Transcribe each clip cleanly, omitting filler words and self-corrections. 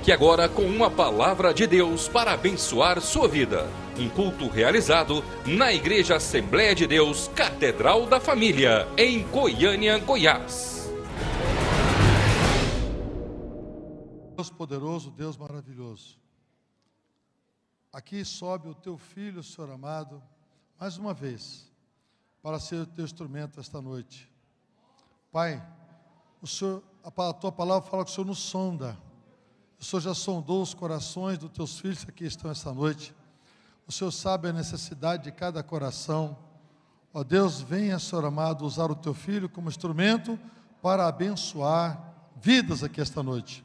Fique agora com uma palavra de Deus para abençoar sua vida. Um culto realizado na Igreja Assembleia de Deus, Catedral da Família, em Goiânia, Goiás. Deus poderoso, Deus maravilhoso. Aqui sobe o teu filho, Senhor amado, mais uma vez, para ser o teu instrumento esta noite. Pai, a tua palavra fala que o Senhor nos sonda. O Senhor já sondou os corações dos teus filhos que aqui estão esta noite. O Senhor sabe a necessidade de cada coração. Ó Deus, venha, Senhor amado, usar o teu filho como instrumento para abençoar vidas aqui esta noite.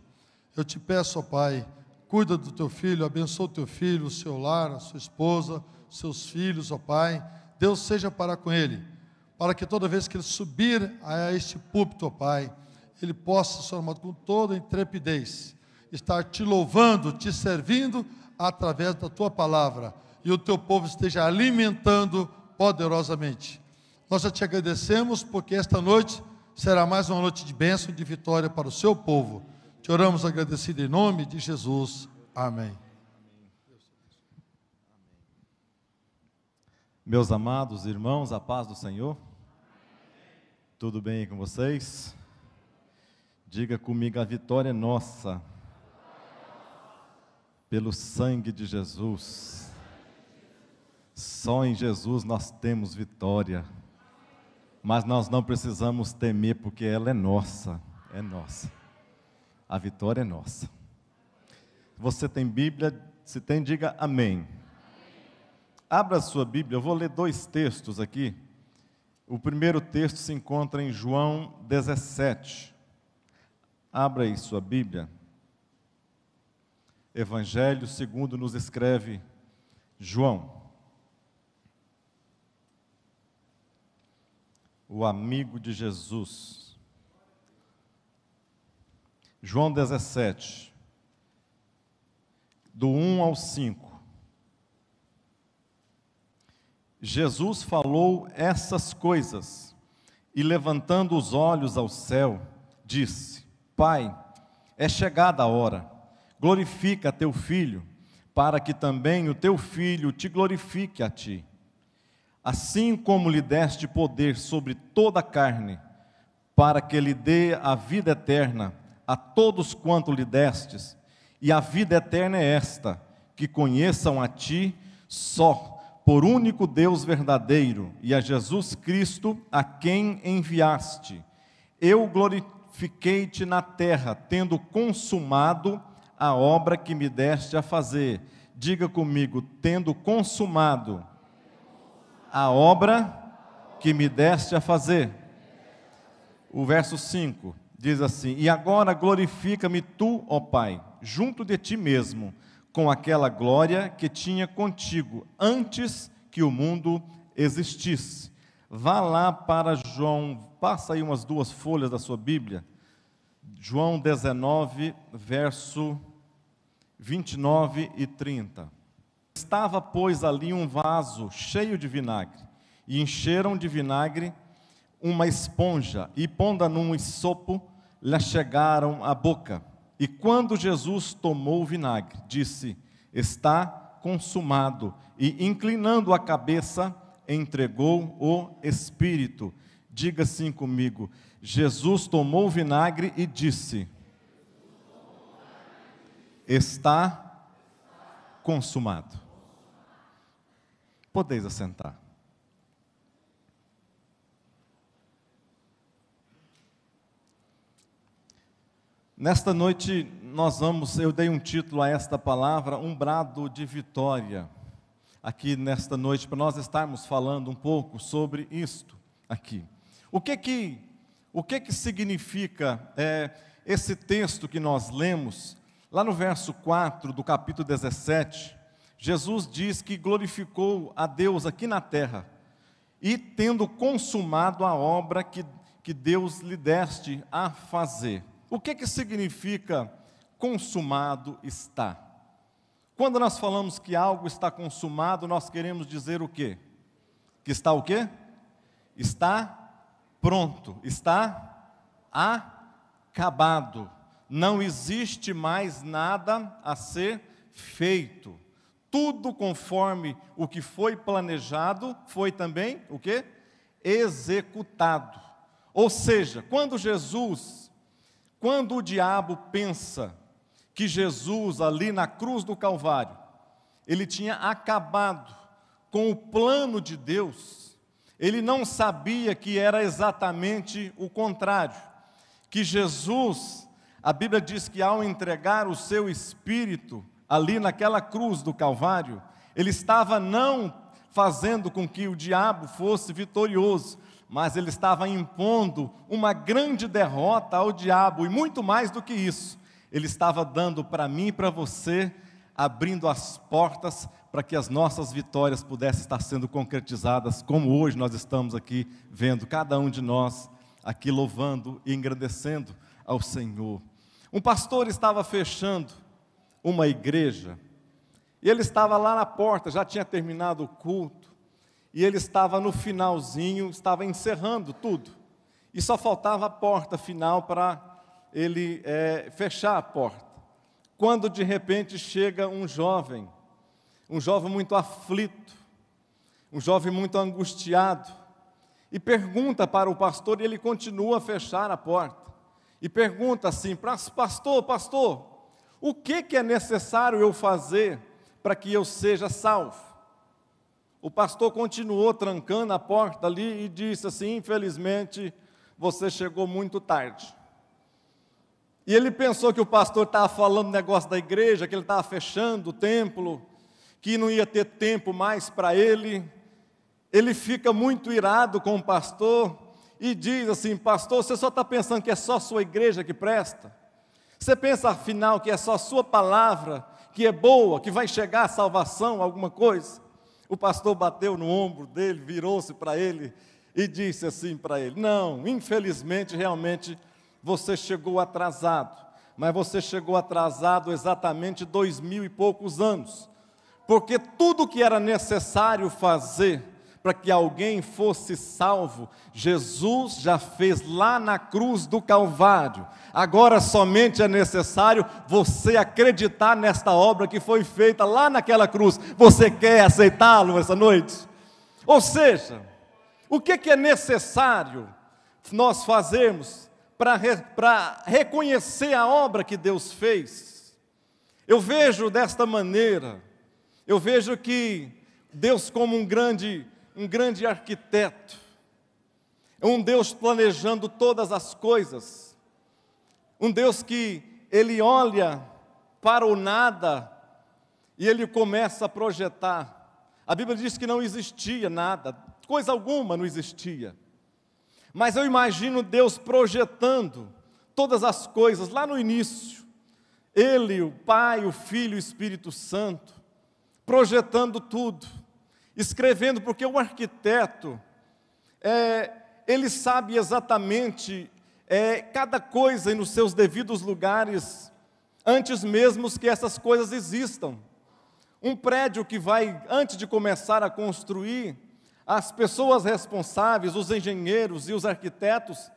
Eu te peço, ó Pai, cuida do teu filho, abençoa o teu filho, o seu lar, a sua esposa, seus filhos, ó Pai. Deus seja para com ele, para que toda vez que ele subir a este púlpito, ó Pai, ele possa, Senhor amado, com toda intrepidez, estar te louvando, te servindo através da tua palavra, e o teu povo esteja alimentando poderosamente. Nós já te agradecemos, porque esta noite será mais uma noite de bênção e de vitória para o seu povo. Te oramos agradecido em nome de Jesus. Amém. Meus amados irmãos, a paz do Senhor. Tudo bem com vocês? Diga comigo, a vitória é nossa. Pelo sangue de Jesus. Só em Jesus nós temos vitória. Mas nós não precisamos temer, porque ela é nossa. É nossa. A vitória é nossa. Você tem Bíblia? Se tem, diga amém. Abra a sua Bíblia, eu vou ler dois textos aqui. O primeiro texto se encontra em João 17. Abra aí sua Bíblia. Evangelho segundo nos escreve João. O amigo de Jesus. João 17, do 1 ao 5. Jesus falou essas coisas, e levantando os olhos ao céu, disse: Pai, é chegada a hora, glorifica teu Filho, para que também o teu Filho te glorifique a ti. Assim como lhe deste poder sobre toda a carne, para que lhe dê a vida eterna a todos quanto lhe destes, e a vida eterna é esta, que conheçam a ti só, por único Deus verdadeiro, e a Jesus Cristo, a quem enviaste. Eu glorifiquei-te na terra, tendo consumado a obra que me deste a fazer. Diga comigo, tendo consumado a obra que me deste a fazer. O verso 5 diz assim: E agora glorifica-me tu, ó Pai, junto de ti mesmo, com aquela glória que tinha contigo, antes que o mundo existisse. Vá lá para João, passa aí umas duas folhas da sua Bíblia, João 19, verso 29 e 30. Estava, pois, ali um vaso cheio de vinagre, e encheram de vinagre uma esponja, e pondo num isopo, lhe chegaram à boca. E quando Jesus tomou o vinagre, disse: Está consumado. E inclinando a cabeça, entregou o Espírito. Diga assim comigo: Jesus tomou o vinagre e disse: Está consumado. Podeis assentar. Nesta noite eu dei um título a esta palavra, um brado de vitória. Aqui nesta noite, para nós estarmos falando um pouco sobre isto aqui. O que que significa esse texto que nós lemos? Lá no verso 4 do capítulo 17, Jesus diz que glorificou a Deus aqui na terra, e tendo consumado a obra que Deus lhe deste a fazer. O que significa consumado está? Quando nós falamos que algo está consumado, nós queremos dizer o quê? Que está o quê? Está pronto, está acabado. não existe mais nada a ser feito. Tudo conforme o que foi planejado, foi também o quê? Executado. Ou seja, quando o diabo pensa que Jesus ali na cruz do Calvário, ele tinha acabado com o plano de Deus, ele não sabia que era exatamente o contrário, que Jesus, a Bíblia diz que ao entregar o seu Espírito ali naquela cruz do Calvário, ele estava não fazendo com que o diabo fosse vitorioso, mas ele estava impondo uma grande derrota ao diabo, e muito mais do que isso, ele estava dando para mim e para você, abrindo as portas para que as nossas vitórias pudessem estar sendo concretizadas, como hoje nós estamos aqui vendo, cada um de nós aqui louvando e engrandecendo ao Senhor. Um pastor estava fechando uma igreja, e ele estava lá na porta, já tinha terminado o culto, e ele estava no finalzinho, estava encerrando tudo, e só faltava a porta final para ele fechar a porta, quando de repente chega um jovem muito aflito, um jovem muito angustiado, e pergunta para o pastor, e ele continua a fechar a porta, e pergunta assim, pastor, o que é necessário eu fazer para que eu seja salvo? O pastor continuou trancando a porta ali e disse assim, infelizmente, você chegou muito tarde. E ele pensou que o pastor estava falando negócio da igreja, que ele estava fechando o templo, que não ia ter tempo mais para ele. Ele fica muito irado com o pastor e diz assim, pastor, você só está pensando que é só a sua igreja que presta? Você pensa afinal que é só a sua palavra que é boa, que vai chegar a salvação, alguma coisa? O pastor bateu no ombro dele, virou-se para ele e disse assim para ele, não, infelizmente, realmente, você chegou atrasado, mas você chegou atrasado exatamente 2000 e poucos anos, porque tudo que era necessário fazer para que alguém fosse salvo, Jesus já fez lá na cruz do Calvário. Agora somente é necessário você acreditar nesta obra que foi feita lá naquela cruz. Você quer aceitá-lo essa noite? Ou seja, o que é necessário nós fazermos para reconhecer a obra que Deus fez? Eu vejo desta maneira, eu vejo que Deus como um grande arquiteto, um Deus planejando todas as coisas, um Deus que Ele olha para o nada e Ele começa a projetar. A Bíblia diz que não existia nada, coisa alguma não existia, mas eu imagino Deus projetando todas as coisas lá no início, Ele, o Pai, o Filho e o Espírito Santo, projetando tudo, escrevendo, porque o arquiteto, ele sabe exatamente cada coisa nos seus devidos lugares, antes mesmo que essas coisas existam. Um prédio que vai, antes de começar a construir, as pessoas responsáveis, os engenheiros e os arquitetos,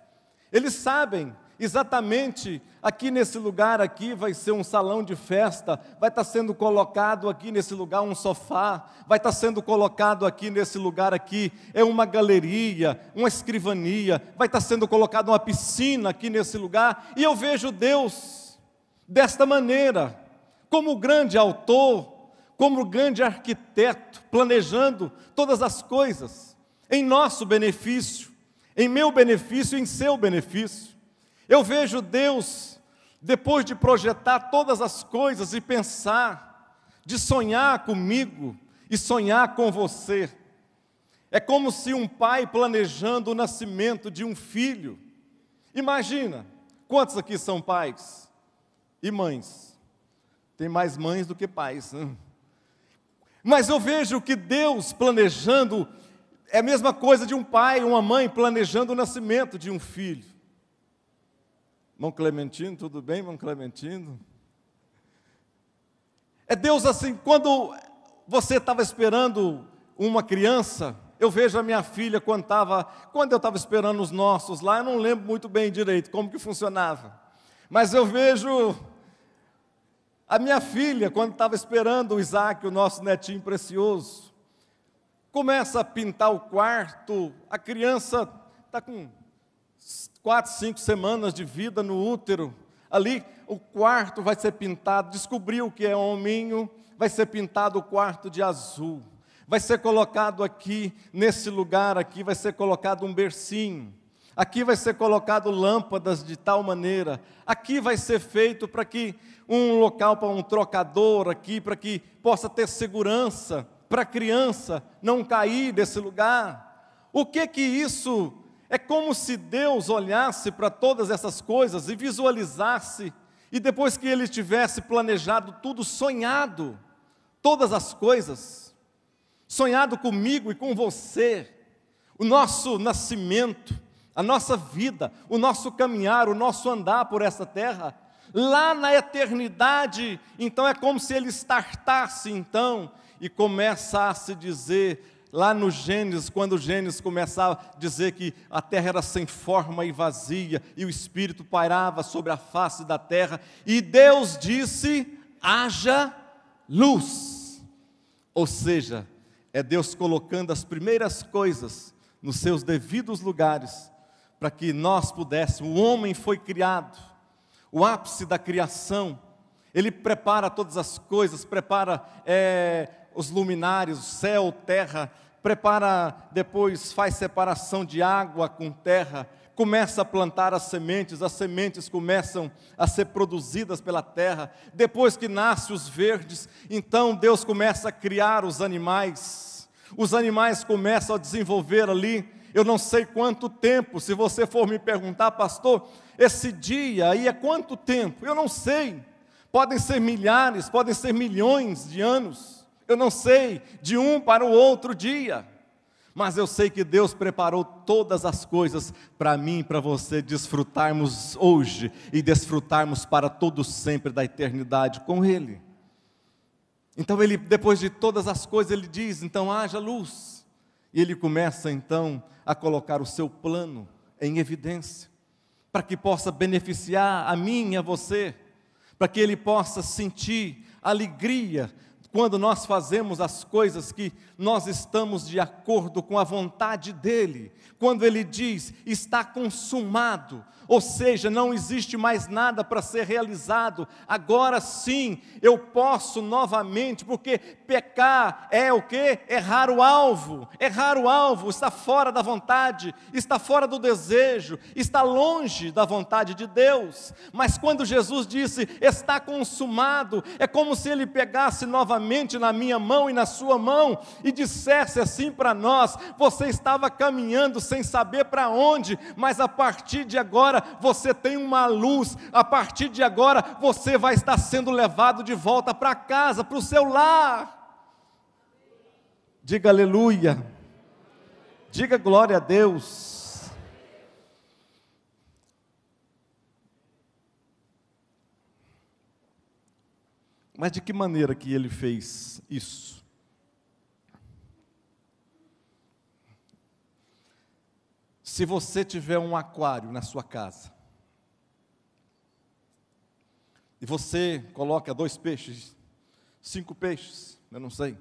eles sabem exatamente, aqui nesse lugar aqui vai ser um salão de festa, vai estar sendo colocado aqui nesse lugar um sofá, vai estar sendo colocado aqui nesse lugar aqui, uma galeria, uma escrivania, vai estar sendo colocado uma piscina aqui nesse lugar, e eu vejo Deus desta maneira, como grande autor, como grande arquiteto, planejando todas as coisas, em nosso benefício, em meu benefício e em seu benefício. Eu vejo Deus, depois de projetar todas as coisas e pensar, de sonhar comigo e sonhar com você. É como se um pai planejando o nascimento de um filho. Imagina, quantos aqui são pais e mães? Tem mais mães do que pais, né? Mas eu vejo que Deus planejando, é a mesma coisa de um pai, uma mãe planejando o nascimento de um filho. Irmão Clementino, tudo bem, irmão Clementino? É Deus assim, quando você estava esperando uma criança, eu vejo a minha filha quando eu estava esperando os nossos lá, eu não lembro muito bem direito como que funcionava. Mas eu vejo a minha filha, quando estava esperando o Isaac, o nosso netinho precioso, começa a pintar o quarto, a criança está com 4, 5 semanas de vida no útero, ali o quarto vai ser pintado, descobriu que é hominho, vai ser pintado o quarto de azul, vai ser colocado aqui, nesse lugar aqui, vai ser colocado um bercinho, aqui vai ser colocado lâmpadas de tal maneira, aqui vai ser feito para que um local para um trocador aqui, para que possa ter segurança, para a criança não cair desse lugar. O que isso é? Como se Deus olhasse para todas essas coisas e visualizasse, e depois que Ele tivesse planejado tudo, sonhado, todas as coisas, sonhado comigo e com você, o nosso nascimento, a nossa vida, o nosso caminhar, o nosso andar por essa terra, lá na eternidade. Então é como se Ele startasse então, e começasse a dizer, lá no Gênesis, quando o Gênesis começava a dizer que a terra era sem forma e vazia, e o Espírito pairava sobre a face da terra, e Deus disse, haja luz. Ou seja, é Deus colocando as primeiras coisas nos seus devidos lugares, para que nós pudéssemos, o homem foi criado, o ápice da criação, Ele prepara todas as coisas, prepara os luminares, o céu, terra, prepara, depois faz separação de água com terra, começa a plantar as sementes começam a ser produzidas pela terra, depois que nascem os verdes, então Deus começa a criar os animais começam a desenvolver ali, eu não sei quanto tempo, se você for me perguntar, pastor, esse dia aí é quanto tempo? Eu não sei, podem ser milhares, podem ser milhões de anos, eu não sei, de um para o outro dia, mas eu sei que Deus preparou todas as coisas para mim e para você desfrutarmos hoje e desfrutarmos para todo sempre da eternidade com Ele. Então Ele, depois de todas as coisas, Ele diz, então haja luz, e Ele começa então a colocar o seu plano em evidência, para que possa beneficiar a mim e a você, para que Ele possa sentir alegria quando nós fazemos as coisas que nós estamos de acordo com a vontade dEle, quando Ele diz, está consumado, ou seja, não existe mais nada para ser realizado, agora sim, eu posso novamente, porque pecar é o quê? Errar o alvo, está fora da vontade, está fora do desejo, está longe da vontade de Deus, mas quando Jesus disse, está consumado, é como se Ele pegasse novamente na minha mão e na sua mão, e dissesse assim para nós, você estava caminhando sem saber para onde, mas a partir de agora, você tem uma luz, a partir de agora, você vai estar sendo levado de volta para casa, para o seu lar, diga aleluia, diga glória a Deus. Mas de que maneira que Ele fez isso? Se você tiver um aquário na sua casa, e você coloca 2 peixes, 5 peixes, eu não sei.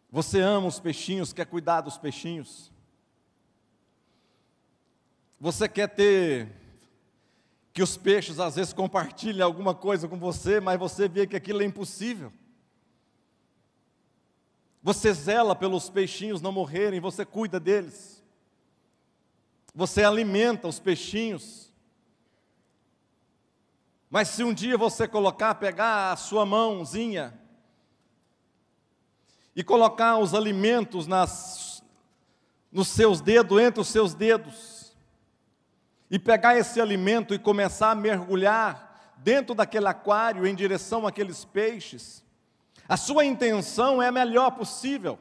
Você ama os peixinhos, quer cuidar dos peixinhos. Você quer ter, que os peixes às vezes compartilhem alguma coisa com você, mas você vê que aquilo é impossível. Você zela pelos peixinhos não morrerem, você cuida deles. Você alimenta os peixinhos. Mas se um dia você pegar a sua mãozinha e colocar os alimentos nos seus dedos, entre os seus dedos, e pegar esse alimento e começar a mergulhar dentro daquele aquário em direção àqueles peixes, a sua intenção é a melhor possível,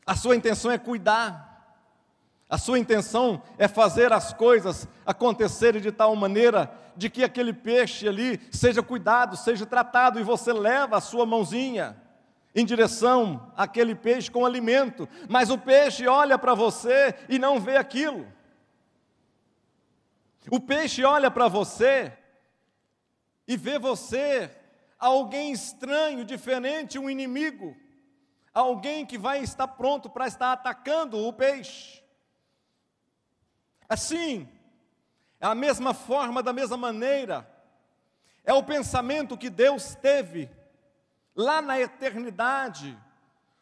a sua intenção é cuidar, a sua intenção é fazer as coisas acontecerem de tal maneira de que aquele peixe ali seja cuidado, seja tratado, e você leva a sua mãozinha em direção àquele peixe com alimento, mas o peixe olha para você e não vê aquilo. O peixe olha para você e vê você alguém estranho, diferente, um inimigo, alguém que vai estar pronto para estar atacando o peixe. Assim, é a mesma forma, da mesma maneira, é o pensamento que Deus teve lá na eternidade.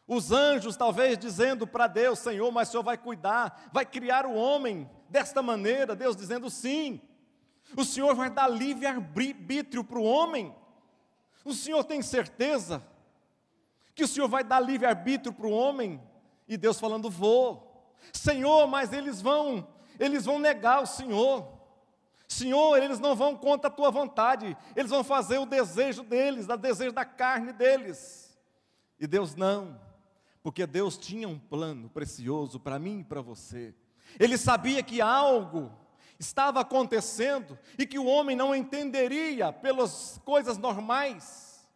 Os anjos talvez dizendo para Deus: Senhor, mas o Senhor vai cuidar, vai criar o homem desta maneira. Deus dizendo: sim, o Senhor vai dar livre-arbítrio para o homem. O Senhor tem certeza que o Senhor vai dar livre-arbítrio para o homem? E Deus falando: vou. Senhor, mas eles vão negar o Senhor. Senhor, eles não vão contra a tua vontade, eles vão fazer o desejo deles, o desejo da carne deles. E Deus não, porque Deus tinha um plano precioso para mim e para você. Ele sabia que algo estava acontecendo e que o homem não entenderia pelas coisas normais,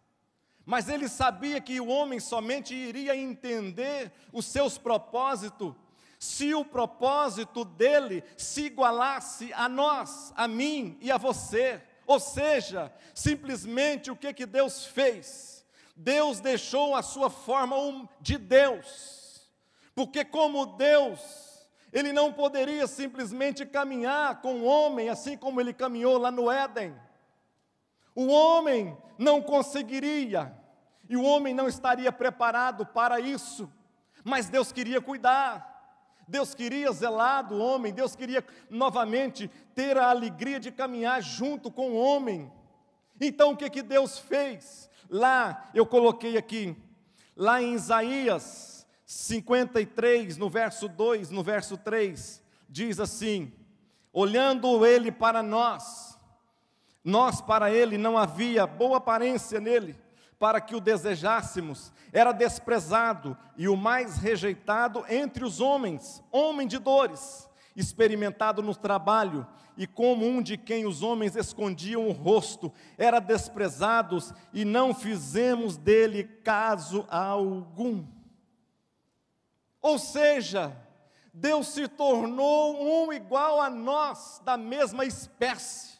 mas ele sabia que o homem somente iria entender os seus propósitos se o propósito dele se igualasse a nós, a mim e a você. Ou seja, simplesmente o que Deus fez? Deus deixou a sua forma de Deus, porque como Deus, Ele não poderia simplesmente caminhar com o homem, assim como Ele caminhou lá no Éden. O homem não conseguiria, e o homem não estaria preparado para isso, mas Deus queria cuidar. Deus queria zelar do homem, Deus queria novamente ter a alegria de caminhar junto com o homem. Então o que Deus fez? Lá, eu coloquei aqui, lá em Isaías 53, no verso 2, no verso 3, diz assim: olhando ele para nós para ele não havia boa aparência nele, para que o desejássemos, era desprezado e o mais rejeitado entre os homens, homem de dores, experimentado no trabalho, e como um de quem os homens escondiam o rosto, era desprezado e não fizemos dele caso algum. Ou seja, Deus se tornou um igual a nós, da mesma espécie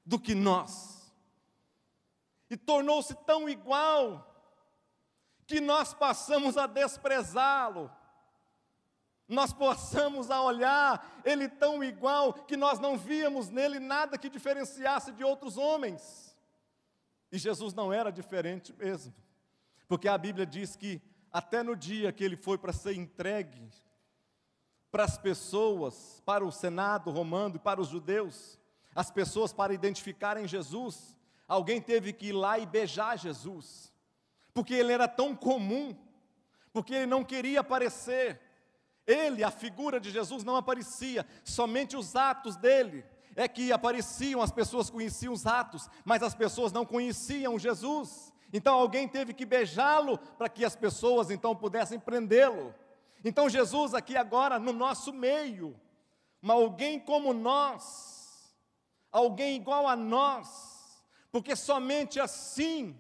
do que nós. E tornou-se tão igual que nós passamos a desprezá-lo. Nós passamos a olhar ele tão igual que nós não víamos nele nada que diferenciasse de outros homens. E Jesus não era diferente mesmo, porque a Bíblia diz que até no dia que ele foi para ser entregue para as pessoas, para o Senado romano e para os judeus, as pessoas para identificarem Jesus, alguém teve que ir lá e beijar Jesus, porque ele era tão comum, porque ele não queria aparecer. Ele, a figura de Jesus, não aparecia, somente os atos dele é que apareciam, as pessoas conheciam os atos, mas as pessoas não conheciam Jesus. Então alguém teve que beijá-lo para que as pessoas então pudessem prendê-lo. Então Jesus aqui agora no nosso meio, alguém como nós, alguém igual a nós, porque somente assim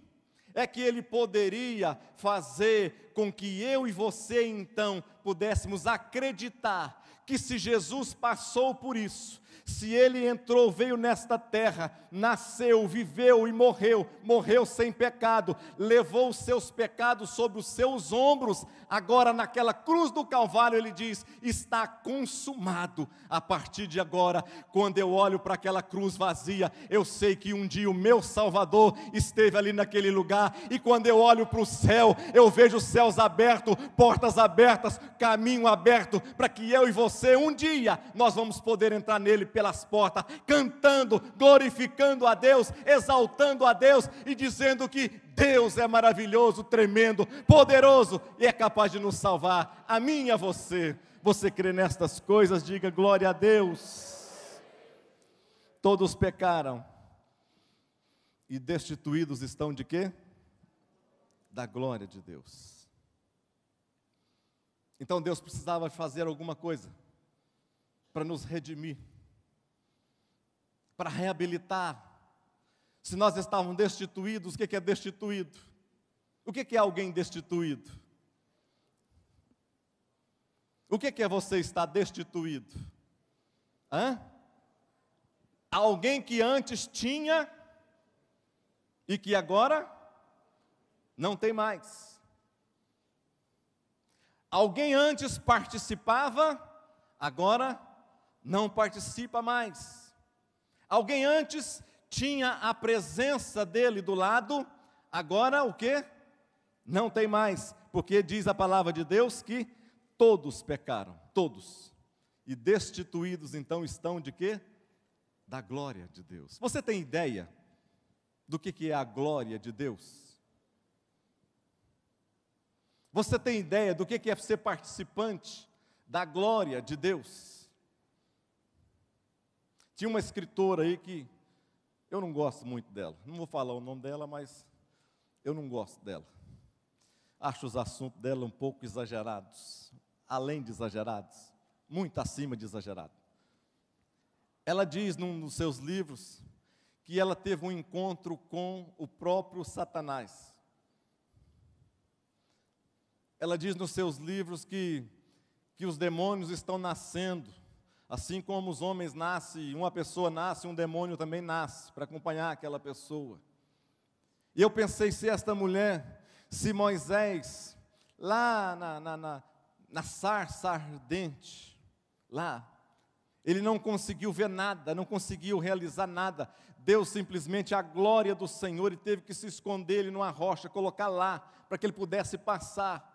é que ele poderia fazer com que eu e você então pudéssemos acreditar que se Jesus passou por isso, se ele entrou, veio nesta terra, nasceu, viveu e morreu sem pecado, levou os seus pecados sobre os seus ombros, agora naquela cruz do Calvário ele diz, está consumado. A partir de agora, quando eu olho para aquela cruz vazia, eu sei que um dia o meu Salvador esteve ali naquele lugar, e quando eu olho para o céu, eu vejo os céus abertos, portas abertas, caminho aberto, para que eu e você, um dia, nós vamos poder entrar nele pelas portas, cantando, glorificando a Deus, exaltando a Deus e dizendo que Deus é maravilhoso, tremendo, poderoso e é capaz de nos salvar, a mim e a você. Você crê nestas coisas? Diga glória a Deus. Todos pecaram e destituídos estão de quê? Da glória de Deus. Então Deus precisava fazer alguma coisa para nos redimir, para reabilitar. Se nós estávamos destituídos, o que é destituído? O que é alguém destituído? O que é você estar destituído? Alguém que antes tinha e que agora não tem mais. Alguém antes participava, agora não participa mais. Alguém antes tinha a presença dele do lado, agora o quê? Não tem mais, porque diz a palavra de Deus que todos pecaram, todos. E destituídos então estão de quê? Da glória de Deus. Você tem ideia do que é a glória de Deus? Você tem ideia do que é ser participante da glória de Deus? Tinha uma escritora aí que eu não gosto muito dela. Não vou falar o nome dela, mas eu não gosto dela. Acho os assuntos dela um pouco exagerados, além de exagerados, muito acima de exagerado. Ela diz num dos seus livros que ela teve um encontro com o próprio Satanás. Ela diz nos seus livros que os demônios estão nascendo, assim como os homens nascem, uma pessoa nasce, um demônio também nasce, para acompanhar aquela pessoa. E eu pensei, se esta mulher, se Moisés, lá na sarça ardente, lá, ele não conseguiu ver nada, não conseguiu realizar nada, Deus simplesmente a glória do Senhor, e teve que se esconder ele numa rocha, colocar lá, para que ele pudesse passar.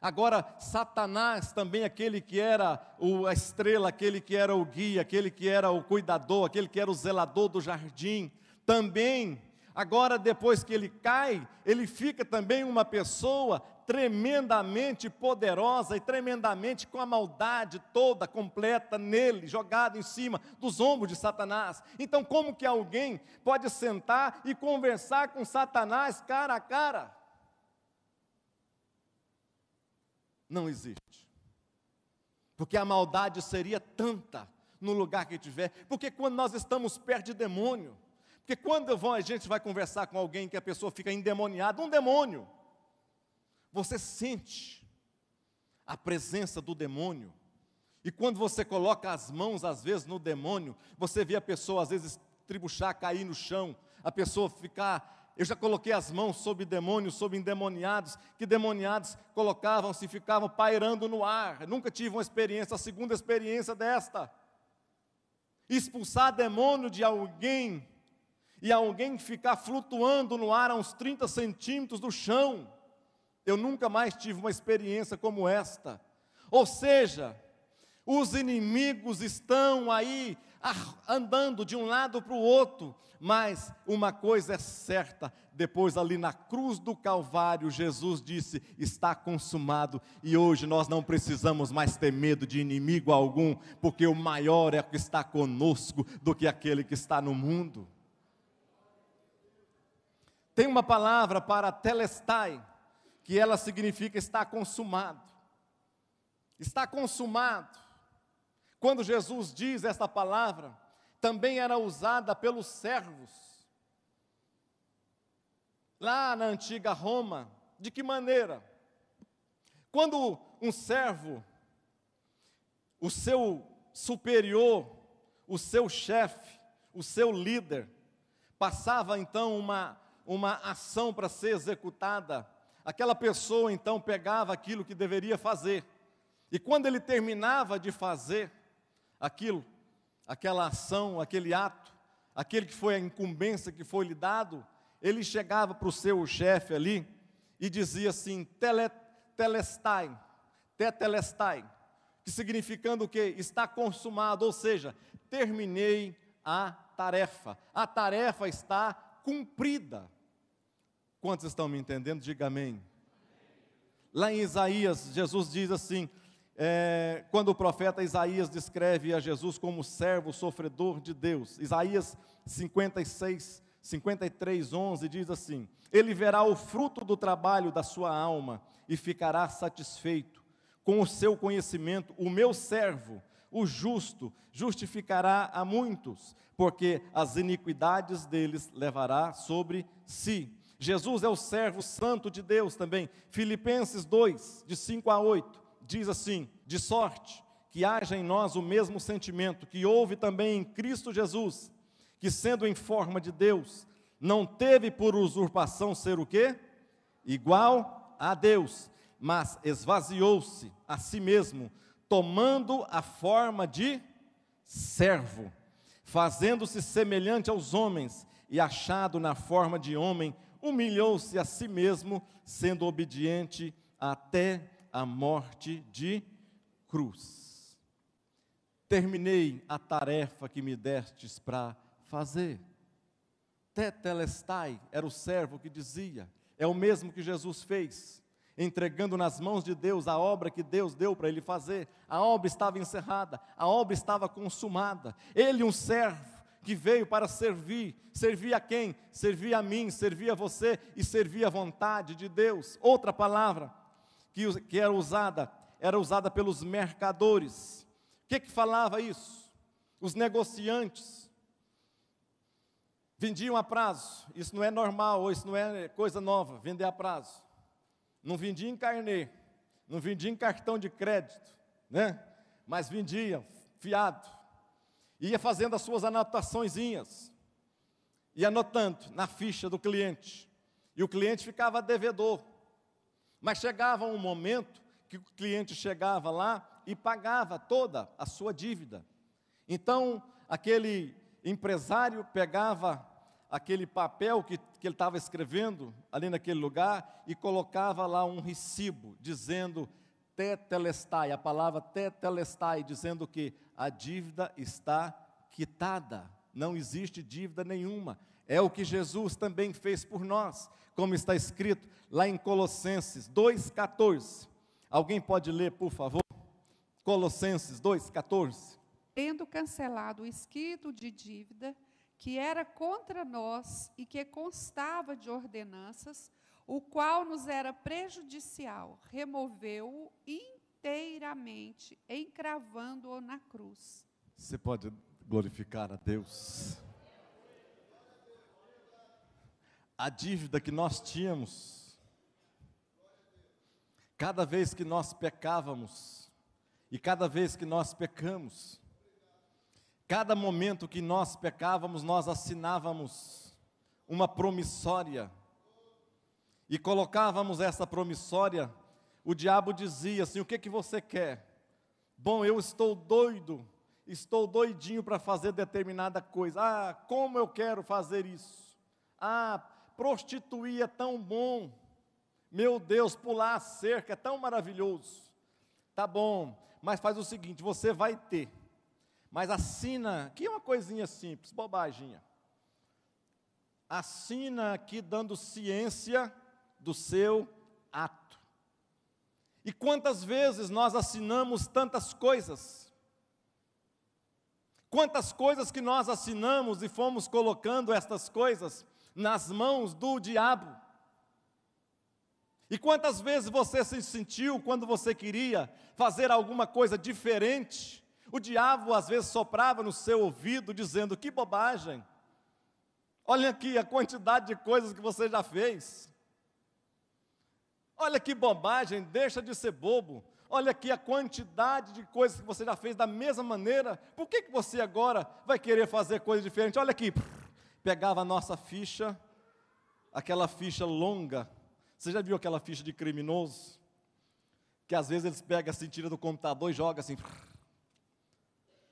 Agora, Satanás também, aquele que era a estrela, aquele que era o guia, aquele que era o cuidador, aquele que era o zelador do jardim, também, agora depois que ele cai, ele fica também uma pessoa tremendamente poderosa e tremendamente com a maldade toda completa nele, jogado em cima dos ombros de Satanás. Então, como que alguém pode sentar e conversar com Satanás cara a cara? Não existe. Porque a maldade seria tanta no lugar que estiver. Porque quando nós estamos perto de demônio, porque quando a gente vai conversar com alguém que a pessoa fica endemoniada, um demônio, você sente a presença do demônio. E quando você coloca as mãos, às vezes, no demônio, você vê a pessoa, às vezes, tribuchar, cair no chão, a pessoa ficar... Eu já coloquei as mãos sobre demônios, sobre endemoniados, que demoniados colocavam-se e ficavam pairando no ar. Eu nunca tive uma experiência, a segunda experiência desta. Expulsar demônio de alguém, e alguém ficar flutuando no ar a uns 30 centímetros do chão. Eu nunca mais tive uma experiência como esta. Ou seja, os inimigos estão aí andando de um lado para o outro, mas uma coisa é certa, depois ali na cruz do Calvário, Jesus disse, está consumado, e hoje nós não precisamos mais ter medo de inimigo algum, porque o maior é o que está conosco do que aquele que está no mundo. Tem uma palavra para telestai, que ela significa está consumado. Está consumado. Quando Jesus diz esta palavra, também era usada pelos servos. Lá na antiga Roma, de que maneira? Quando um servo, o seu superior, o seu chefe, o seu líder, passava então uma ação para ser executada, aquela pessoa então pegava aquilo que deveria fazer, e quando ele terminava de fazer aquilo, aquela ação, aquele ato, aquele que foi a incumbência que foi lhe dado, ele chegava para o seu chefe ali e dizia assim, tetelestai, que significando o quê? Está consumado, ou seja, terminei a tarefa está cumprida. Quantos estão me entendendo? Diga amém. Lá em Isaías, Jesus diz assim, quando o profeta Isaías descreve a Jesus como servo sofredor de Deus, Isaías 53, 11 diz assim, ele verá o fruto do trabalho da sua alma e ficará satisfeito com o seu conhecimento, o meu servo, o justo, justificará a muitos, porque as iniquidades deles levará sobre si. Jesus é o servo santo de Deus também. Filipenses 2, de 5 a 8, diz assim, de sorte que haja em nós o mesmo sentimento que houve também em Cristo Jesus, que sendo em forma de Deus, não teve por usurpação ser o quê? Igual a Deus, mas esvaziou-se a si mesmo, tomando a forma de servo, fazendo-se semelhante aos homens, e achado na forma de homem, humilhou-se a si mesmo, sendo obediente até a morte de cruz. Terminei a tarefa que me destes para fazer. Tetelestai era o servo que dizia, é o mesmo que Jesus fez, entregando nas mãos de Deus a obra que Deus deu para ele fazer. A obra estava encerrada, a obra estava consumada. Ele, um servo que veio para servir a quem? Servir a mim, servir a você e servir a vontade de Deus. Outra palavra que era usada pelos mercadores. O que falava isso? Os negociantes vendiam a prazo. Isso não é normal, ou isso não é coisa nova, vender a prazo. Não vendia em carnê, não vendia em cartão de crédito, né? Mas vendia fiado. Ia fazendo as suas anotaçõezinhas, ia anotando na ficha do cliente, e o cliente ficava devedor. Mas chegava um momento que o cliente chegava lá e pagava toda a sua dívida. Então, aquele empresário pegava aquele papel que ele estava escrevendo ali naquele lugar e colocava lá um recibo, dizendo tetelestai, a palavra tetelestai, dizendo que a dívida está quitada, não existe dívida nenhuma. É o que Jesus também fez por nós, como está escrito lá em Colossenses 2,14. Alguém pode ler, por favor? Colossenses 2,14. Tendo cancelado o escrito de dívida que era contra nós e que constava de ordenanças, o qual nos era prejudicial, removeu-o inteiramente, encravando-o na cruz. Você pode glorificar a Deus? A dívida que nós tínhamos, cada vez que nós pecávamos, e cada vez que nós pecamos, cada momento que nós pecávamos, nós assinávamos uma promissória, e colocávamos essa promissória. O diabo dizia assim: o que você quer? Bom, eu estou doido, estou doidinho para fazer determinada coisa. Ah, como eu quero fazer isso. Ah, prostituir é tão bom. Meu Deus, pular a cerca é tão maravilhoso. Tá bom, mas faz o seguinte, você vai ter, mas assina, que é uma coisinha simples, bobaginha. Assina aqui dando ciência do seu ato. E quantas vezes nós assinamos tantas coisas? Quantas coisas que nós assinamos e fomos colocando estas coisas nas mãos do diabo? E quantas vezes você se sentiu quando você queria fazer alguma coisa diferente? O diabo às vezes soprava no seu ouvido dizendo: que bobagem, olha aqui a quantidade de coisas que você já fez. Olha que bobagem, deixa de ser bobo. Olha aqui a quantidade de coisas que você já fez da mesma maneira. Por que você agora vai querer fazer coisa diferente? Olha aqui, pegava a nossa ficha, aquela ficha longa. Você já viu aquela ficha de criminoso? Que às vezes eles pegam assim, tira do computador e joga assim.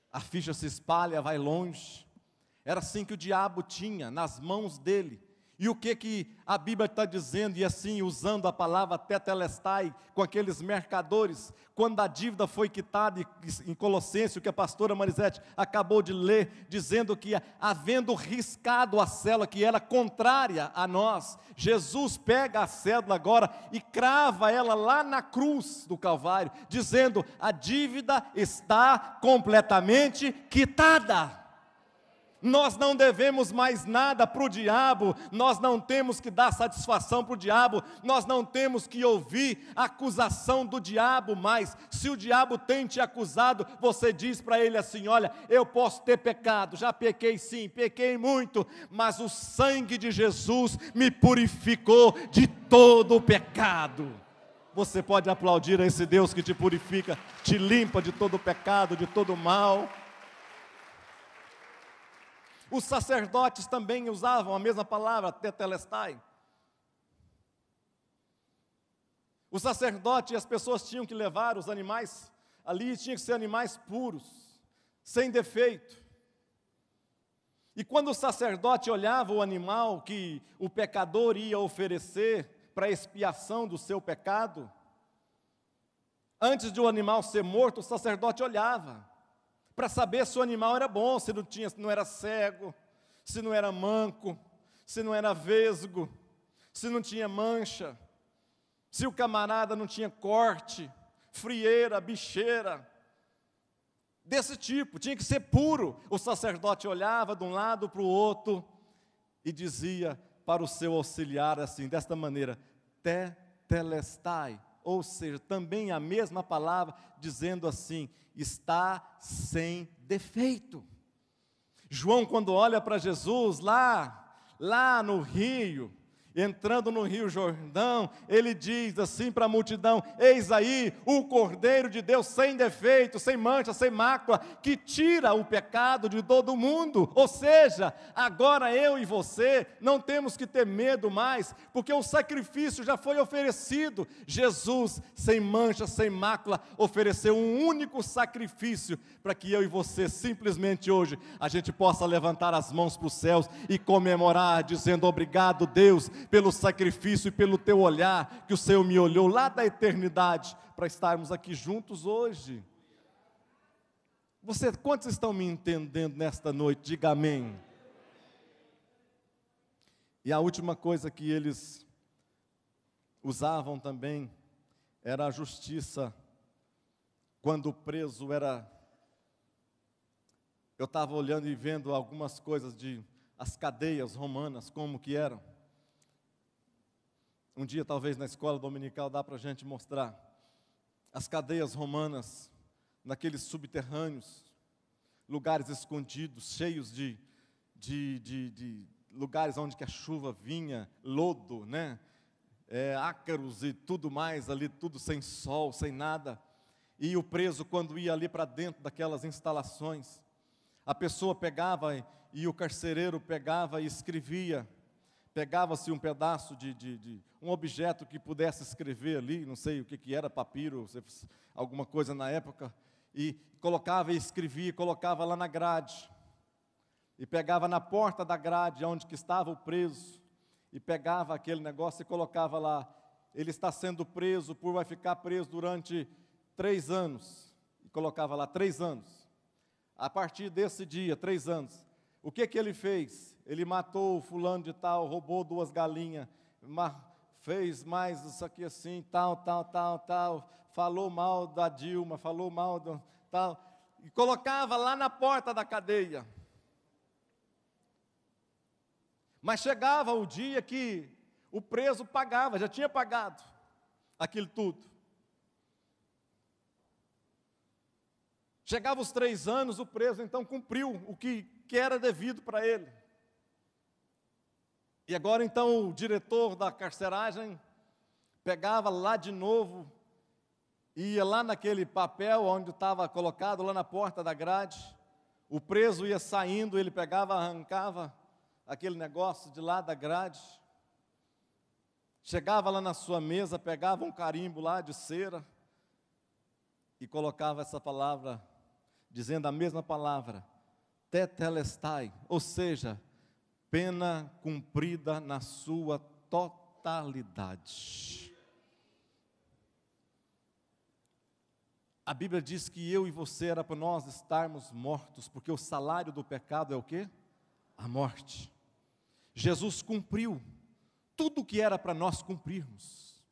A ficha se espalha, vai longe. Era assim que o diabo tinha nas mãos dele. E o que a Bíblia está dizendo, e assim, usando a palavra tetelestai, com aqueles mercadores, quando a dívida foi quitada, em Colossenses, o que a pastora Marisete acabou de ler, dizendo que, havendo riscado a cédula que era contrária a nós, Jesus pega a cédula agora e crava ela lá na cruz do Calvário, dizendo: a dívida está completamente quitada. Nós não devemos mais nada para o diabo, nós não temos que dar satisfação para o diabo, nós não temos que ouvir a acusação do diabo mais. Se o diabo tem te acusado, você diz para ele assim: olha, eu posso ter pecado, já pequei sim, pequei muito, mas o sangue de Jesus me purificou de todo o pecado. Você pode aplaudir a esse Deus que te purifica, te limpa de todo o pecado, de todo o mal. Os sacerdotes também usavam a mesma palavra, tetelestai. O sacerdote e as pessoas tinham que levar os animais ali, tinham que ser animais puros, sem defeito. E quando o sacerdote olhava o animal que o pecador ia oferecer para expiação do seu pecado, antes de o animal ser morto, o sacerdote olhava para saber se o animal era bom, se não era cego, se não era manco, se não era vesgo, se não tinha mancha, se o camarada não tinha corte, frieira, bicheira, desse tipo, tinha que ser puro. O sacerdote olhava de um lado para o outro e dizia para o seu auxiliar assim, desta maneira, tetelestai, ou seja, também a mesma palavra, dizendo assim, está sem defeito. João, quando olha para Jesus lá no rio, entrando no Rio Jordão, ele diz assim para a multidão, eis aí o Cordeiro de Deus sem defeito, sem mancha, sem mácula, que tira o pecado de todo mundo. Ou seja, agora eu e você não temos que ter medo mais, porque o sacrifício já foi oferecido. Jesus, sem mancha, sem mácula, ofereceu um único sacrifício, para que eu e você, simplesmente hoje, a gente possa levantar as mãos para os céus e comemorar, dizendo, obrigado Deus, pelo sacrifício e pelo teu olhar, que o Senhor me olhou lá da eternidade, para estarmos aqui juntos hoje. Quantos estão me entendendo nesta noite? Diga amém. E a última coisa que eles usavam também, era a justiça, quando o preso era... Eu estava olhando e vendo algumas coisas as cadeias romanas, como que eram. Um dia, talvez, na escola dominical, dá para a gente mostrar as cadeias romanas, naqueles subterrâneos, lugares escondidos, cheios de lugares onde que a chuva vinha, lodo, né? Ácaros e tudo mais ali, tudo sem sol, sem nada. E o preso, quando ia ali para dentro daquelas instalações, a pessoa pegava e o carcereiro pegava e escrevia, pegava-se um pedaço um objeto que pudesse escrever ali, não sei o que era, papiro, alguma coisa na época, e colocava e escrevia, colocava lá na grade, e pegava na porta da grade, onde que estava o preso, e pegava aquele negócio e colocava lá, ele está sendo preso, vai ficar preso durante 3 anos, e colocava lá 3 anos, a partir desse dia, 3 anos, o que ele fez? Ele matou o fulano de tal, roubou 2 galinhas, fez mais isso aqui assim, tal, falou mal da Dilma, falou mal do tal, e colocava lá na porta da cadeia. Mas chegava o dia que o preso pagava, já tinha pagado aquilo tudo. Chegava os 3 anos, o preso então cumpriu o que era devido para ele. E agora então o diretor da carceragem pegava lá de novo, ia lá naquele papel onde estava colocado, lá na porta da grade, o preso ia saindo, ele pegava, arrancava aquele negócio de lá da grade, chegava lá na sua mesa, pegava um carimbo lá de cera e colocava essa palavra, dizendo a mesma palavra, tetelestai, ou seja, pena cumprida na sua totalidade. A Bíblia diz que eu e você era para nós estarmos mortos, porque o salário do pecado é o quê? A morte. Jesus cumpriu tudo o que era para nós cumprirmos.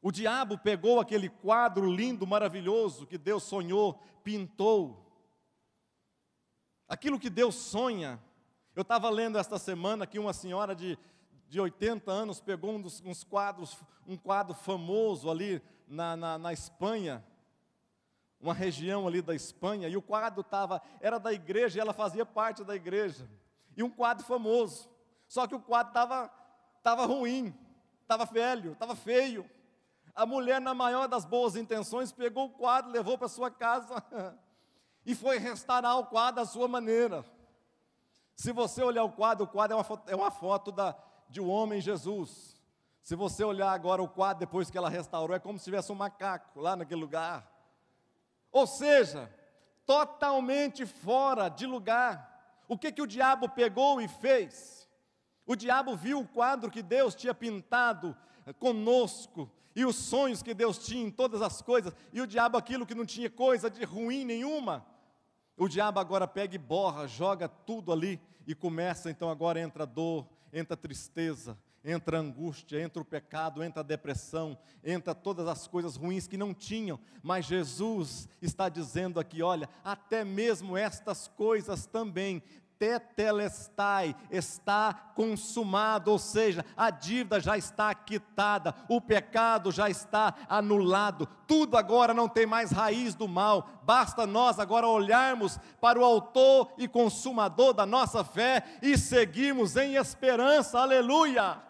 O diabo pegou aquele quadro lindo, maravilhoso, que Deus sonhou, pintou. Aquilo que Deus sonha. Eu estava lendo esta semana que uma senhora de 80 anos pegou um quadro famoso ali na Espanha, uma região ali da Espanha, e o quadro era da igreja, e ela fazia parte da igreja, e um quadro famoso, só que o quadro estava ruim, estava velho, estava feio. A mulher, na maior das boas intenções, pegou o quadro, levou para sua casa, e foi restaurar o quadro à sua maneira. Se você olhar o quadro é uma foto de um homem Jesus. Se você olhar agora o quadro depois que ela restaurou, é como se tivesse um macaco lá naquele lugar. Ou seja, totalmente fora de lugar. O que o diabo pegou e fez? O diabo viu o quadro que Deus tinha pintado conosco, e os sonhos que Deus tinha em todas as coisas, e o diabo aquilo que não tinha coisa de ruim nenhuma, o diabo agora pega e borra, joga tudo ali, e começa, então agora entra dor, entra tristeza, entra angústia, entra o pecado, entra a depressão, entra todas as coisas ruins que não tinham, mas Jesus está dizendo aqui, olha, até mesmo estas coisas também, tetelestai, está consumado, ou seja, a dívida já está quitada, o pecado já está anulado, tudo agora não tem mais raiz do mal, basta nós agora olharmos para o autor e consumador da nossa fé e seguirmos em esperança, aleluia.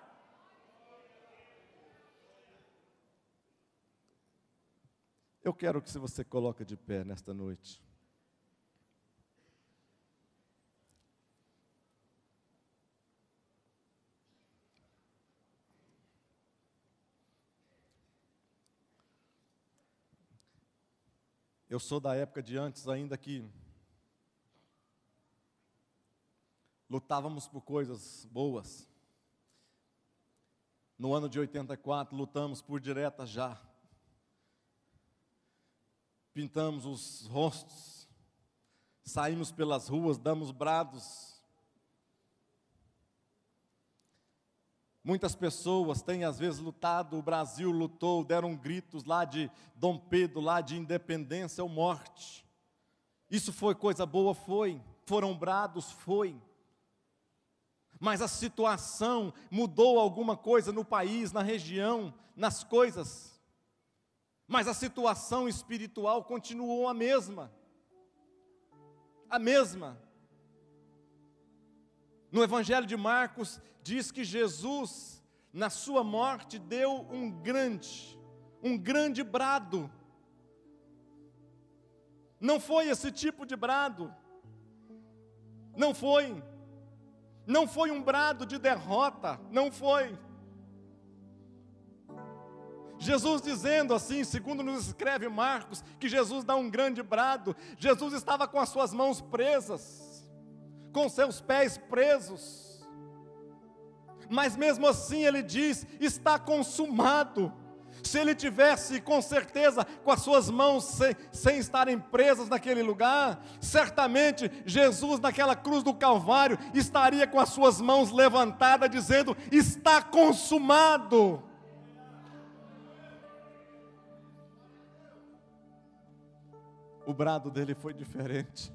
Eu quero que você coloque de pé nesta noite. Eu sou da época de antes ainda que lutávamos por coisas boas. No ano de 84, lutamos por direta já. Pintamos os rostos, saímos pelas ruas, damos brados. Muitas pessoas têm às vezes lutado, o Brasil lutou, deram gritos lá de Dom Pedro, lá de independência ou morte. Isso foi coisa boa? Foi. Foram brados? Foi. Mas a situação mudou alguma coisa no país, na região, nas coisas. Mas a situação espiritual continuou a mesma. A mesma. No Evangelho de Marcos, diz que Jesus, na sua morte, deu um grande brado. Não foi esse tipo de brado. Não foi. Não foi um brado de derrota. Não foi. Jesus dizendo assim, segundo nos escreve Marcos, que Jesus dá um grande brado. Jesus estava com as suas mãos presas, com seus pés presos, mas mesmo assim ele diz, está consumado. Se ele tivesse com certeza com as suas mãos sem estarem presas naquele lugar, certamente Jesus naquela cruz do Calvário estaria com as suas mãos levantadas dizendo, está consumado. O brado dele foi diferente.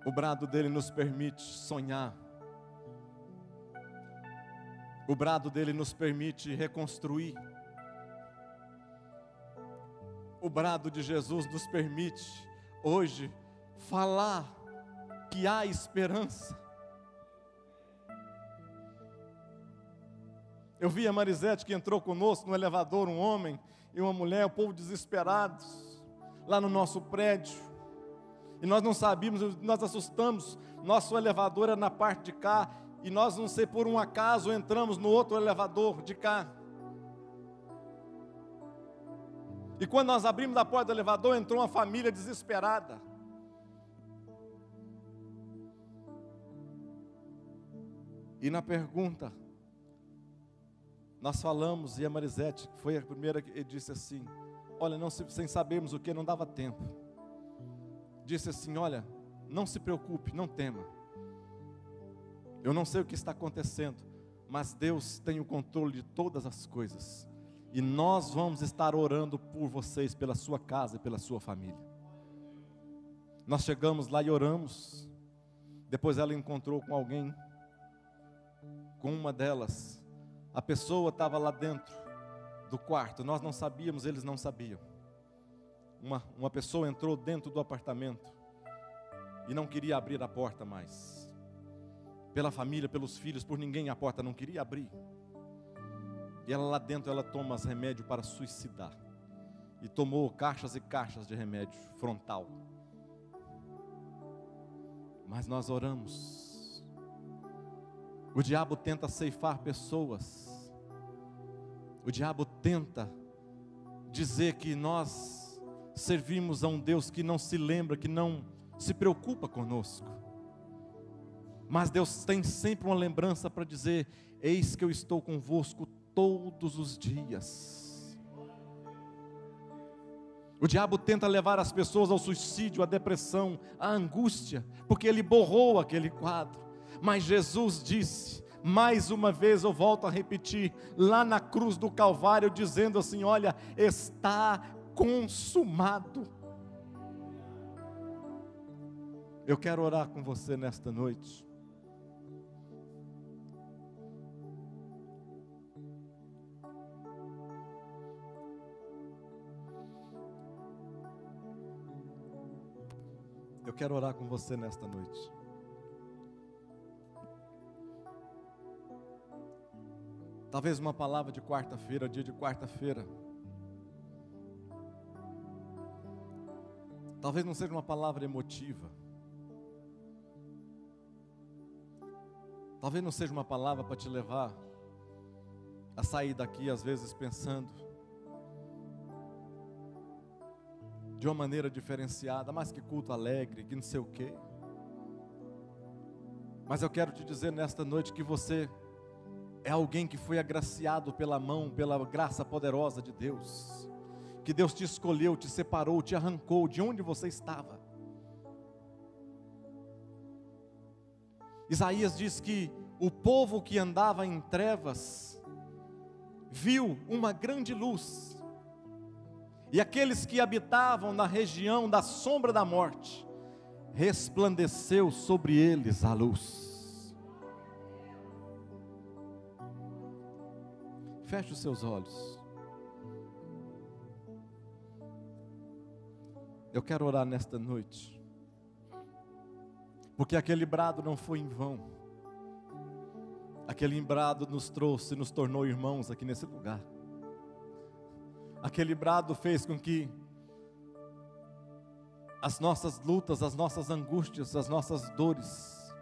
O brado dele nos permite sonhar. O brado dele nos permite reconstruir. O brado de Jesus nos permite hoje falar que há esperança. Eu vi a Marisete que entrou conosco no elevador, um homem e uma mulher, o povo desesperados, lá no nosso prédio. E nós não sabíamos, nós assustamos, nosso elevador era na parte de cá, e nós, não sei, por um acaso, entramos no outro elevador de cá. E quando nós abrimos a porta do elevador, entrou uma família desesperada. E na pergunta, nós falamos, e a Marisete, que foi a primeira que disse assim, olha, sem sabermos o que, não dava tempo. Disse assim, olha, não se preocupe, não tema. Eu não sei o que está acontecendo, mas Deus tem o controle de todas as coisas. E nós vamos estar orando por vocês, pela sua casa e pela sua família. Nós chegamos lá e oramos. Depois ela encontrou com alguém, com uma delas. A pessoa estava lá dentro do quarto, nós não sabíamos, eles não sabiam. Uma pessoa entrou dentro do apartamento e não queria abrir a porta mais. Pela família, pelos filhos, por ninguém a porta não queria abrir. E ela lá dentro, ela toma os remédios para suicidar. e tomou caixas e caixas de remédio frontal. Mas nós oramos. O diabo tenta ceifar pessoas. O diabo tenta dizer que nós servimos a um Deus que não se lembra, que não se preocupa conosco. Mas Deus tem sempre uma lembrança para dizer: eis que eu estou convosco todos os dias. O diabo tenta levar as pessoas ao suicídio, à depressão, à angústia, porque ele borrou aquele quadro. Mas Jesus disse, mais uma vez eu volto a repetir, lá na cruz do Calvário, dizendo assim: olha, está consumado. Eu quero orar com você nesta noite. Eu quero orar com você nesta noite. Talvez uma palavra de quarta-feira, dia de quarta-feira. Talvez não seja uma palavra emotiva. Talvez não seja uma palavra para te levar a sair daqui, às vezes, pensando de uma maneira diferenciada, mais que culto alegre, que não sei o quê. Mas eu quero te dizer nesta noite que você é alguém que foi agraciado pela mão, pela graça poderosa de Deus. Que Deus te escolheu, te separou, te arrancou de onde você estava. Isaías diz que o povo que andava em trevas viu uma grande luz. E aqueles que habitavam na região da sombra da morte, resplandeceu sobre eles a luz. Feche os seus olhos. Eu quero orar nesta noite, porque aquele brado não foi em vão. Aquele brado nos trouxe, nos tornou irmãos aqui nesse lugar. Aquele brado fez com que as nossas lutas, as nossas angústias, as nossas dores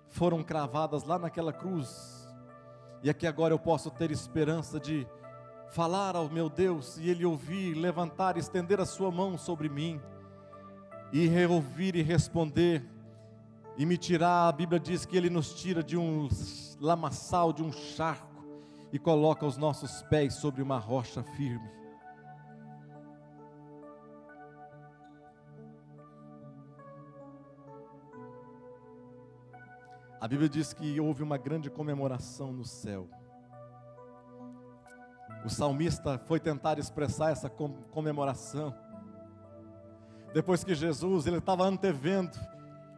foram cravadas lá naquela cruz. E aqui agora eu posso ter esperança de falar ao meu Deus e Ele ouvir, levantar, estender a sua mão sobre mim e ouvir e responder e me tirar. A Bíblia diz que Ele nos tira de um lamaçal, de um charco, e coloca os nossos pés sobre uma rocha firme. A Bíblia diz que houve uma grande comemoração no céu. O salmista foi tentar expressar essa comemoração. Depois que Jesus, ele estava antevendo,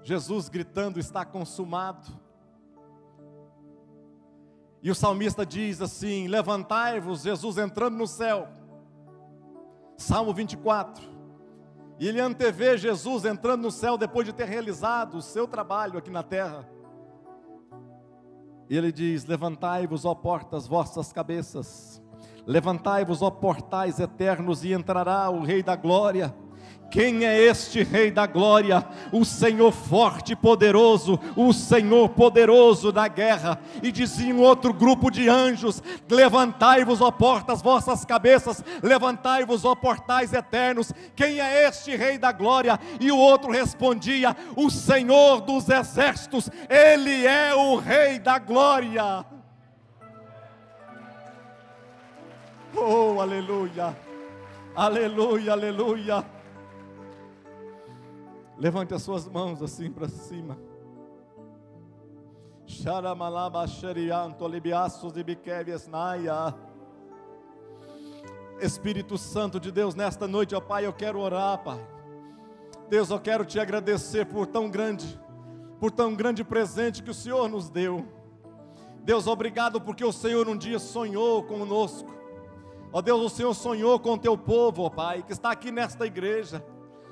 Jesus gritando: está consumado. E o salmista diz assim: levantai-vos, Jesus entrando no céu. Salmo 24. E ele antevê Jesus entrando no céu depois de ter realizado o seu trabalho aqui na terra. E ele diz: levantai-vos, ó portas, vossas cabeças. Levantai-vos, ó portais eternos, e entrará o Rei da Glória. Quem é este Rei da Glória? O Senhor forte e poderoso, o Senhor poderoso na guerra. E dizia um outro grupo de anjos: levantai-vos, ó portas, vossas cabeças, levantai-vos, ó portais eternos. Quem é este Rei da Glória? E o outro respondia: o Senhor dos exércitos, Ele é o Rei da Glória. Oh, aleluia, aleluia, aleluia. Levante as suas mãos assim para cima. Espírito Santo de Deus, nesta noite, ó Pai, eu quero orar, Pai. Deus, eu quero te agradecer por tão grande presente que o Senhor nos deu. Deus, obrigado porque o Senhor um dia sonhou conosco. Ó Deus, o Senhor sonhou com o teu povo, ó Pai, que está aqui nesta igreja.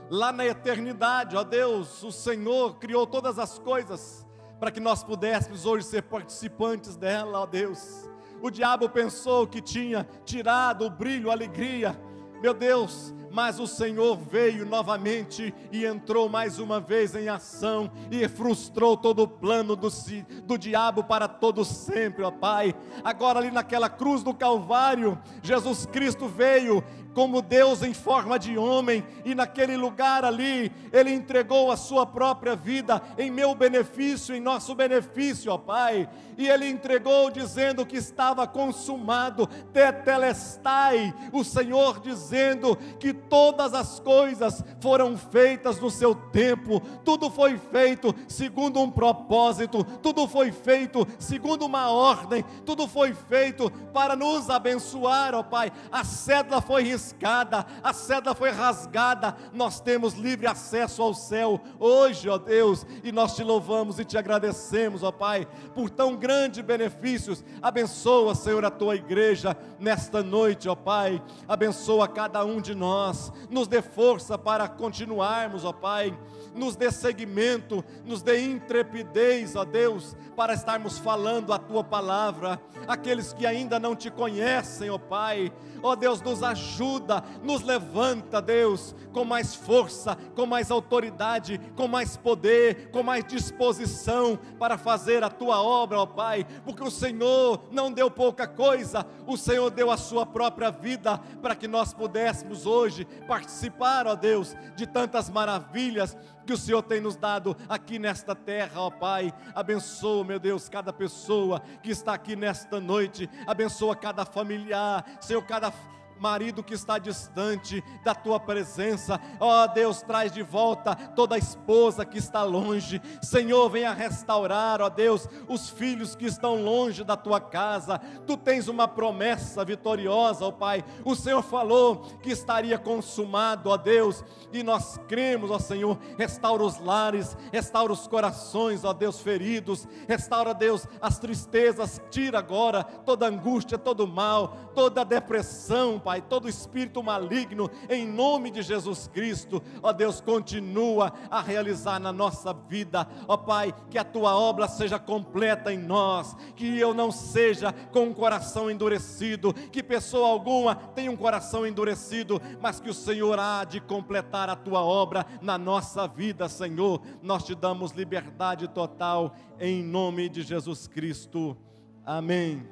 Lá na eternidade, ó Deus, o Senhor criou todas as coisas para que nós pudéssemos hoje ser participantes dela, ó Deus. O diabo pensou que tinha tirado o brilho, a alegria meu Deus, mas o Senhor veio novamente e entrou mais uma vez em ação e frustrou todo o plano do diabo para todo sempre, ó Pai. Agora ali naquela cruz do Calvário, Jesus Cristo veio como Deus em forma de homem, e naquele lugar ali, Ele entregou a sua própria vida em meu benefício, em nosso benefício, ó Pai, e Ele entregou dizendo que estava consumado, tetelestai, o Senhor dizendo que todas as coisas foram feitas no seu tempo, tudo foi feito segundo um propósito, tudo foi feito segundo uma ordem, tudo foi feito para nos abençoar, ó Pai. A cédula foi riscada, a cédula foi rasgada, nós temos livre acesso ao céu hoje, ó Deus, e nós te louvamos e te agradecemos, ó Pai, por tão grandes benefícios. Abençoa, Senhor, a tua igreja nesta noite, ó Pai, abençoa cada um de nós, nos dê força para continuarmos, ó Pai, nos dê seguimento, nos dê intrepidez, ó Deus, para estarmos falando a tua palavra. Aqueles que ainda não te conhecem, ó Pai, ó Deus, nos ajuda, nos levanta, Deus, com mais força, com mais autoridade, com mais poder, com mais disposição para fazer a tua obra, ó Pai, porque o Senhor não deu pouca coisa, o Senhor deu a sua própria vida para que nós pudéssemos hoje participar, ó Deus, de tantas maravilhas que o Senhor tem nos dado aqui nesta terra, ó Pai. Abençoa, meu Deus, cada pessoa que está aqui nesta noite, abençoa cada familiar, Senhor, cada marido que está distante da tua presença, ó Deus, traz de volta toda a esposa que está longe, Senhor, venha restaurar, ó Deus, os filhos que estão longe da tua casa. Tu tens uma promessa vitoriosa, ó Pai, o Senhor falou que estaria consumado, ó Deus, e nós cremos, ó Senhor. Restaura os lares, restaura os corações, ó Deus, feridos, restaura, Deus, as tristezas, tira agora toda angústia, todo mal, toda depressão, Pai, todo espírito maligno, em nome de Jesus Cristo, ó Deus, continua a realizar na nossa vida, ó Pai, que a tua obra seja completa em nós, que eu não seja com um coração endurecido, que pessoa alguma tenha um coração endurecido, mas que o Senhor há de completar a tua obra na nossa vida, Senhor. Nós te damos liberdade total, em nome de Jesus Cristo, amém,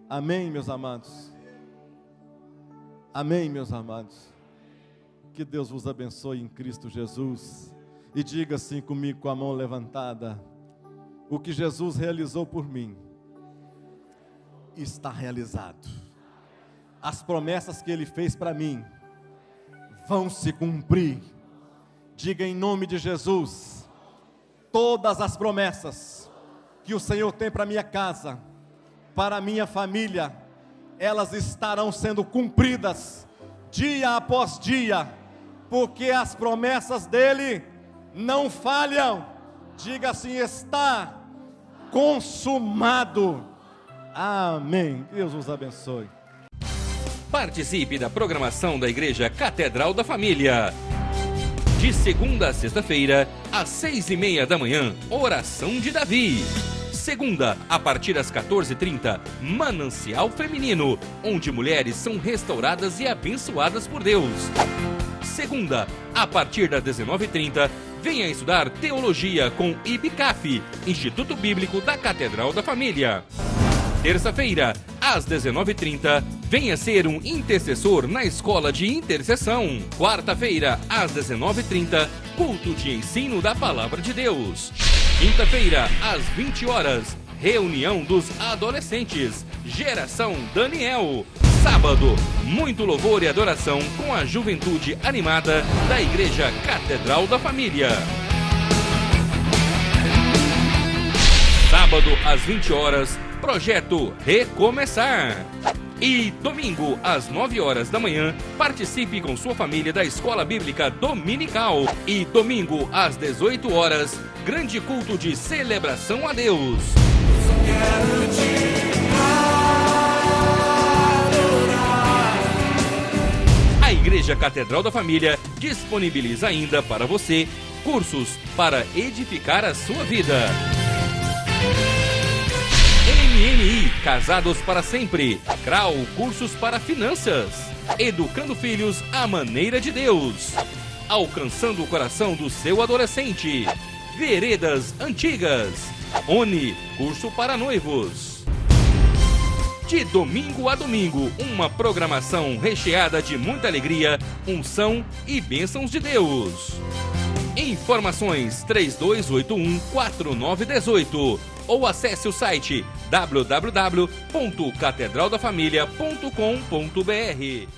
amém, meus amados. Amém, meus amados. Que Deus vos abençoe em Cristo Jesus. E diga assim comigo, com a mão levantada: o que Jesus realizou por mim está realizado. As promessas que Ele fez para mim vão se cumprir. Diga em nome de Jesus: todas as promessas que o Senhor tem para minha casa, para a minha família, elas estarão sendo cumpridas dia após dia, porque as promessas dele não falham. Diga assim: está consumado. Amém. Deus os abençoe. Participe da programação da Igreja Catedral da Família. De segunda a sexta-feira, às 6:30 da manhã, oração de Davi. Segunda, a partir das 14h30, Manancial Feminino, onde mulheres são restauradas e abençoadas por Deus. Segunda, a partir das 19h30, venha estudar Teologia com IBCAF, Instituto Bíblico da Catedral da Família. Terça-feira, às 19h30, venha ser um intercessor na Escola de Intercessão. Quarta-feira, às 19h30, culto de ensino da Palavra de Deus. Quinta-feira, às 20 horas, reunião dos adolescentes, Geração Daniel. Sábado, muito louvor e adoração com a juventude animada da Igreja Catedral da Família. Sábado, às 20 horas, projeto Recomeçar. E domingo, às 9 horas da manhã, participe com sua família da Escola Bíblica Dominical. E domingo, às 18 horas, grande culto de celebração a Deus. A Igreja Catedral da Família disponibiliza ainda para você cursos para edificar a sua vida. MMI, Casados para Sempre. CRAU, cursos para finanças. Educando filhos à maneira de Deus. Alcançando o coração do seu adolescente. Veredas Antigas. ONI, curso para noivos. De domingo a domingo, uma programação recheada de muita alegria, unção e bênçãos de Deus. Informações 3281-4918 ou acesse o site www.catedraldafamilia.com.br.